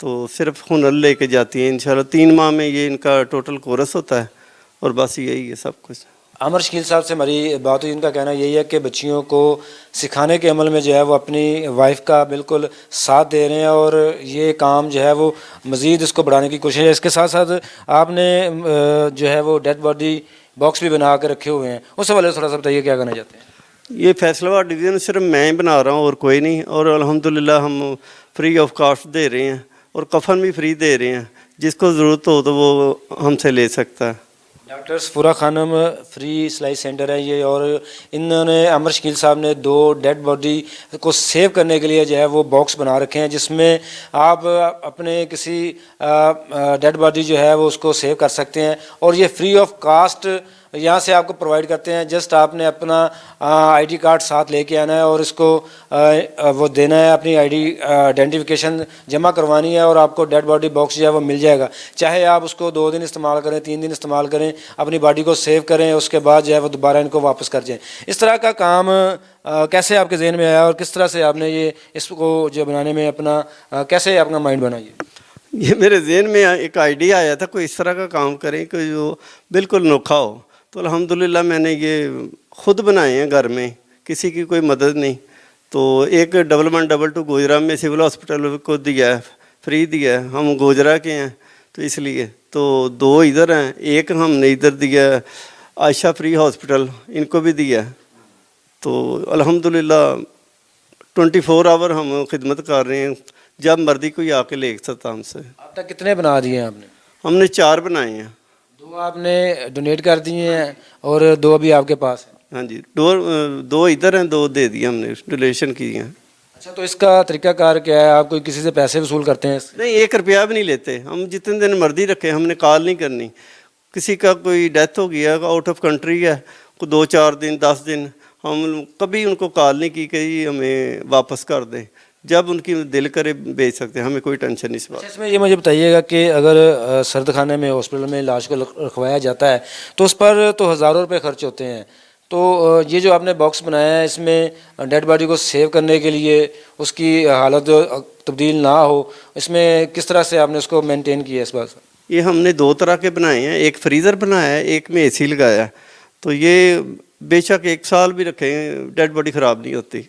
تو صرف ہنر لے کے جاتی ہیں انشاءاللہ 3 ماہ میں یہ ان کا ٹوٹل کورس ہوتا ہے اور بس یہی ہے سب کچھ. عامر شکیل صاحب سے ہماری بات ہوئی، ان کا کہنا یہی ہے کہ بچیوں کو سکھانے کے عمل میں جو ہے وہ اپنی وائف کا بالکل ساتھ دے رہے ہیں اور یہ کام جو ہے وہ مزید اس کو بڑھانے کی کوشش ہے. اس کے ساتھ ساتھ آپ نے جو ہے وہ ڈیڈ باڈی باکس بھی بنا کے رکھے ہوئے ہیں، اس حوالے سے تھوڑا سا بتائیے کیا کہنا چاہتے ہیں؟ یہ فیصلہ آباد ڈویژن صرف میں بنا رہا ہوں اور کوئی نہیں، اور الحمدللہ ہم فری آف کاسٹ دے رہے ہیں اور کفن بھی فری دے رہے ہیں، جس کو ضرورت ہو تو وہ ہم سے لے سکتا ہے. ڈاکٹر سفورہ خانم فری سلائی سینٹر ہے یہ، اور انہوں نے عامر شکیل صاحب نے 2 ڈیڈ باڈی کو سیو کرنے کے لیے جو ہے وہ باکس بنا رکھے ہیں، جس میں آپ اپنے کسی ڈیڈ باڈی جو ہے وہ اس کو سیو کر سکتے ہیں اور یہ فری آف کاسٹ یہاں سے آپ کو پرووائڈ کرتے ہیں. جسٹ آپ نے اپنا آئی ڈی کارڈ ساتھ لے کے آنا ہے اور اس کو وہ دینا ہے، اپنی آئی ڈی آئیڈینٹیفیکیشن جمع کروانی ہے اور آپ کو ڈیڈ باڈی باکس جو ہے وہ مل جائے گا. چاہے آپ اس کو 2 دن استعمال کریں، 3 دن استعمال کریں، اپنی باڈی کو سیو کریں، اس کے بعد جو ہے وہ دوبارہ ان کو واپس کر جائیں. اس طرح کا کام کیسے آپ کے ذہن میں آیا اور کس طرح سے آپ نے یہ اس کو جو بنانے میں اپنا کیسے اپنا مائنڈ بنائی؟ یہ میرے ذہن میں ایک آئیڈیا آیا تھا کوئی اس طرح کا کام کریں کہ جو بالکل نوکھا ہو، تو الحمدللہ میں نے یہ خود بنائے ہیں گھر میں، کسی کی کوئی مدد نہیں. تو ایک 1122 گوجرا میں سول ہاسپٹل کو دیا ہے، فری دیا ہے، ہم گوجرا کے ہیں تو اس لیے. تو 2 ادھر ہیں، ایک ہم نے ادھر دیا ہے عائشہ فری ہاسپٹل، ان کو بھی دیا ہے. تو الحمدللہ 24 آور ہم خدمت کر رہے ہیں، جب مرضی کوئی آ کے لے سکتا ہم سے. اب تک کتنے بنا دیے ہیں آپ نے؟ ہم نے 4 بنائے ہیں. 2 آپ نے ڈونیٹ کر دیے ہیں اور 2 ابھی آپ کے پاس ہیں. ہاں جی، 2 ادھر ہیں، 2 دے دی ہم نے، ڈونیشن کی ہیں. اچھا، تو اس کا طریقہ کار کیا ہے؟ آپ کوئی کسی سے پیسے وصول کرتے ہیں؟ نہیں، 1 روپیہ بھی نہیں لیتے ہم، جتنے دن مرضی رکھے، ہم نے کال نہیں کرنی. کسی کا کوئی ڈیتھ ہو گیا آؤٹ آف کنٹری ہے، کوئی 2-4 دن 10 دن، ہم کبھی ان کو کال نہیں کی کہ یہ ہمیں واپس کر دیں. جب ان کی دل کرے بیچ سکتے ہیں، ہمیں کوئی ٹینشن نہیں اس بات. اس میں یہ مجھے بتائیے گا کہ اگر سرد خانے میں ہاسپٹل میں لاش کو رکھوایا جاتا ہے تو اس پر تو ہزاروں روپے خرچ ہوتے ہیں، تو یہ جو آپ نے باکس بنایا ہے اس میں ڈیڈ باڈی کو سیو کرنے کے لیے اس کی حالت تبدیل نہ ہو، اس میں کس طرح سے آپ نے اس کو مینٹین کیا ہے اس بات؟ یہ ہم نے 2 طرح کے بنائے ہیں، ایک فریزر بنایا ہے، ایک میں اے سی لگایا ہے. تو یہ بے شک 1 سال بھی رکھیں ڈیڈ باڈی خراب نہیں ہوتی.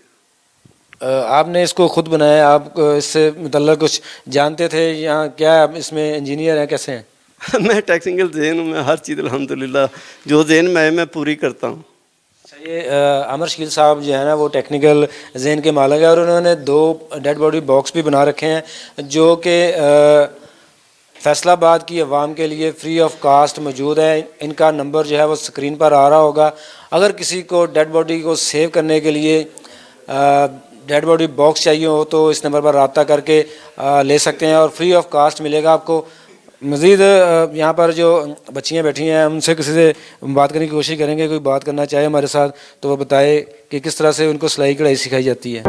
آپ نے اس کو خود بنایا، آپ اس سے متعلق کچھ جانتے تھے یا کیا آپ اس میں انجینئر ہیں، کیسے ہیں؟ میں ٹیکنیکل ذہن ہوں، میں ہر چیز الحمدللہ جو ذہن میں پوری کرتا ہوں. یہ عامر شکیل صاحب جو ہے نا وہ ٹیکنیکل ذہن کے مالک ہیں اور انہوں نے 2 ڈیڈ باڈی باکس بھی بنا رکھے ہیں جو کہ فیصل آباد کی عوام کے لیے فری آف کاسٹ موجود ہے. ان کا نمبر جو ہے وہ اسکرین پر آ رہا ہوگا. اگر کسی کو ڈیڈ باڈی کو سیو کرنے کے لیے ڈیڈ باڈی باکس چاہیے ہو تو اس نمبر پر رابطہ کر کے لے سکتے ہیں اور فری آف کاسٹ ملے گا آپ کو. مزید یہاں پر جو بچیاں بیٹھی ہیں ہم سے کسی سے بات کرنے کی کوشش کریں گے، کوئی بات کرنا چاہے ہمارے ساتھ تو وہ بتائے کہ کس طرح سے ان کو سلائی کڑھائی سکھائی جاتی ہے.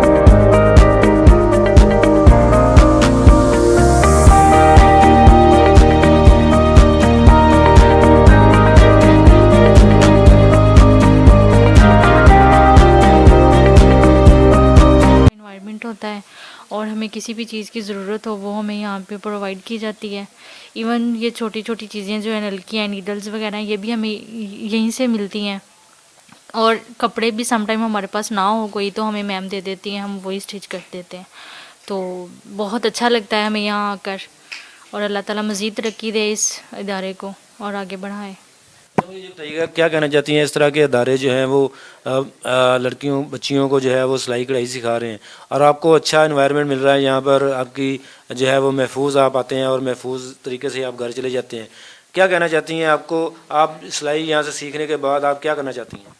انوائرمنٹ ہوتا ہے اور ہمیں کسی بھی چیز کی ضرورت ہو وہ ہمیں یہاں پہ پرووائڈ کی جاتی ہے. ایون یہ چھوٹی چھوٹی چیزیں جو ہیں نلکیاں، نیڈلز وغیرہ، یہ بھی ہمیں یہیں سے ملتی ہیں. اور کپڑے بھی سم ٹائم ہمارے پاس نہ ہو کوئی تو ہمیں میم دے دیتی ہیں، ہم وہی اسٹچ کر دیتے ہیں. تو بہت اچھا لگتا ہے ہمیں یہاں آ کر، اور اللہ تعالیٰ مزید ترقی دے اس ادارے کو اور آگے بڑھائے. مجھے یہ بتائیے گا کیا کہنا چاہتی ہیں، اس طرح کے ادارے جو ہیں وہ لڑکیوں بچیوں کو جو ہے وہ سلائی کڑھائی سکھا رہے ہیں اور آپ کو اچھا انوائرمنٹ مل رہا ہے، یہاں پر آپ کی جو ہے وہ محفوظ آپ آتے ہیں اور محفوظ طریقے سے آپ گھر چلے جاتے ہیں، کیا کہنا چاہتی ہیں؟ آپ سلائی یہاں سے سیکھنے کے بعد آپ کیا کرنا چاہتی ہیں؟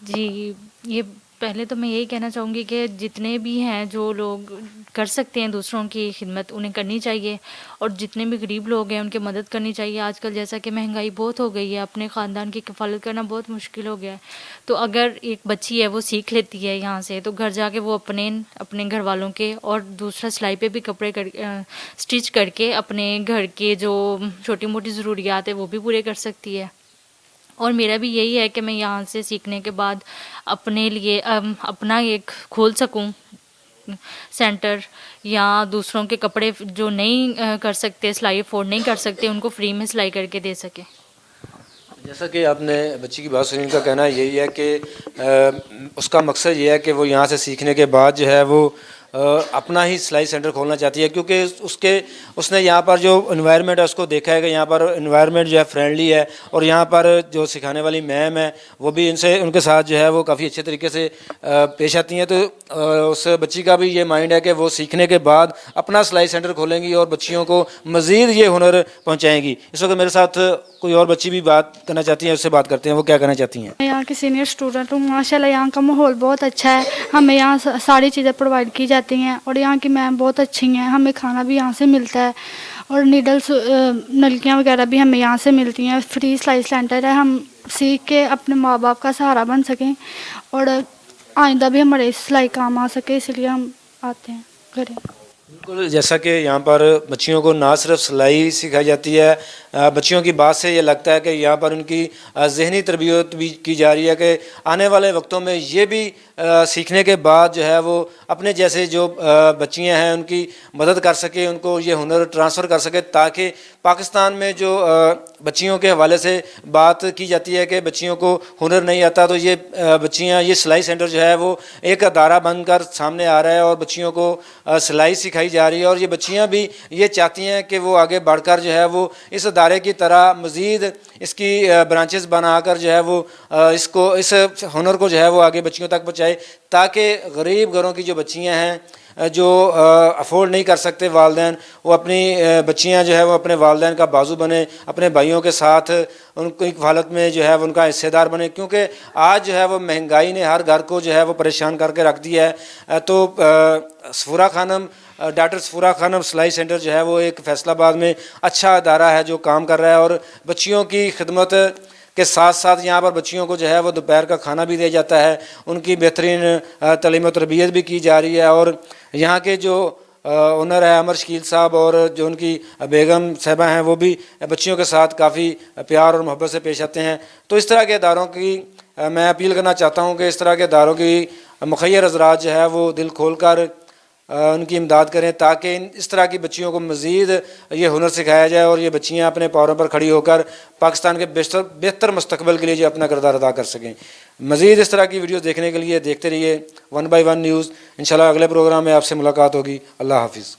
جی، یہ پہلے تو میں یہی کہنا چاہوں گی کہ جتنے بھی ہیں جو لوگ کر سکتے ہیں دوسروں کی خدمت انہیں کرنی چاہیے، اور جتنے بھی غریب لوگ ہیں ان کی مدد کرنی چاہیے. آج کل جیسا کہ مہنگائی بہت ہو گئی ہے، اپنے خاندان کی کفالت کرنا بہت مشکل ہو گیا ہے. تو اگر ایک بچی ہے وہ سیکھ لیتی ہے یہاں سے تو گھر جا کے وہ اپنے گھر والوں کے اور دوسرا سلائی پہ بھی کپڑے اسٹچ کر کے اپنے گھر کے جو چھوٹی موٹی ضروریات ہیں وہ بھی پورے کر سکتی ہے. اور میرا بھی یہی ہے کہ میں یہاں سے سیکھنے کے بعد اپنے لیے اپنا ایک کھول سکوں سینٹر یا دوسروں کے کپڑے جو نہیں کر سکتے، سلائی افورڈ نہیں کر سکتے، ان کو فری میں سلائی کر کے دے سکیں۔ جیسا کہ آپ نے بچی کی بات سنی، ان کا کہنا یہی ہے کہ اس کا مقصد یہ ہے کہ وہ یہاں سے سیکھنے کے بعد جو ہے وہ اپنا ہی سلائی سینٹر کھولنا چاہتی ہے، کیونکہ اس نے یہاں پر جو انوائرمنٹ ہے اس کو دیکھا ہے کہ یہاں پر انوائرمنٹ جو ہے فرینڈلی ہے، اور یہاں پر جو سکھانے والی میم ہے وہ بھی ان کے ساتھ جو ہے وہ کافی اچھے طریقے سے پیش آتی ہیں۔ تو اس بچی کا بھی یہ مائنڈ ہے کہ وہ سیکھنے کے بعد اپنا سلائی سینٹر کھولیں گی اور بچیوں کو مزید یہ ہنر پہنچائیں گی۔ اس وقت میرے ساتھ کوئی اور بچی بھی بات کرنا چاہتی ہیں، اس سے بات کرتے ہیں وہ کیا کہنا چاہتی ہیں۔ میں یہاں کی سینئر اسٹوڈنٹ ہوں، ماشاءاللہ یہاں کا ماحول بہت اچھا ہے، ہمیں یہاں ساری چیزیں پرووائڈ کی جاتی ہیں اور یہاں کی میم بہت اچھی ہیں، ہمیں کھانا بھی یہاں سے ملتا ہے اور نیڈلس نلکیاں وغیرہ بھی ہمیں یہاں سے ملتی ہیں، فری سلائی سینٹر ہے، ہم سیکھ کے اپنے ماں باپ کا سہارا بن سکیں اور آئندہ بھی ہمارے سلائی کام آ سکے، اس لیے ہم آتے ہیں گھر۔ بالکل، جیسا کہ یہاں پر بچیوں کو نہ صرف سلائی سکھائی جاتی ہے، بچیوں کی بات سے یہ لگتا ہے کہ یہاں پر ان کی ذہنی تربیت بھی کی جا رہی ہے کہ آنے والے وقتوں میں یہ بھی سیکھنے کے بعد جو ہے وہ اپنے جیسے جو بچیاں ہیں ان کی مدد کر سکے، ان کو یہ ہنر ٹرانسفر کر سکے، تاکہ پاکستان میں جو بچیوں کے حوالے سے بات کی جاتی ہے کہ بچیوں کو ہنر نہیں آتا، تو یہ بچیاں، یہ سلائی سینٹر جو ہے وہ ایک ادارہ بن کر سامنے آ رہا ہے اور بچیوں کو سلائی سکھائی جا رہی ہے، اور یہ بچیاں بھی یہ چاہتی ہیں کہ وہ آگے بڑھ کر جو ہے وہ اس ادارے کی طرح مزید اس کی برانچز بنا کر جو ہے وہ اس ہنر کو جو ہے وہ آگے بچیوں تک پہنچائے، تاکہ غریب گھروں کی جو بچیاں ہیں جو افورڈ نہیں کر سکتے والدین، وہ اپنی بچیاں جو ہے وہ اپنے والدین کا بازو بنے، اپنے بھائیوں کے ساتھ ان کی حالت میں جو ہے ان کا حصے دار بنے، کیونکہ آج جو ہے وہ مہنگائی نے ہر گھر کو جو ہے وہ پریشان کر کے رکھ دیا ہے۔ تو صفورہ خانم، ڈاکٹر صفورہ خانم سلائی سینٹر جو ہے وہ ایک فیصل آباد میں اچھا ادارہ ہے جو کام کر رہا ہے، اور بچیوں کی خدمت کے ساتھ ساتھ یہاں پر بچیوں کو جو ہے وہ دوپہر کا کھانا بھی دیا جاتا ہے، ان کی بہترین تعلیم و تربیت بھی کی جا رہی ہے، اور یہاں کے جو اونر ہے امر شکیل صاحب اور جو ان کی بیگم صاحبہ ہیں وہ بھی بچیوں کے ساتھ کافی پیار اور محبت سے پیش آتے ہیں۔ تو اس طرح کے اداروں کی میں اپیل کرنا چاہتا ہوں کہ اس طرح کے اداروں کی مخیر حضرات جو ہے وہ دل کھول کر ان کی امداد کریں، تاکہ اس طرح کی بچیوں کو مزید یہ ہنر سکھایا جائے اور یہ بچیاں اپنے پاؤں پر کھڑی ہو کر پاکستان کے بہتر مستقبل کے لیے جو اپنا کردار ادا کر سکیں۔ مزید اس طرح کی ویڈیوز دیکھنے کے لیے دیکھتے رہیے 1 by 1 نیوز۔ انشاءاللہ اگلے پروگرام میں آپ سے ملاقات ہوگی۔ اللہ حافظ۔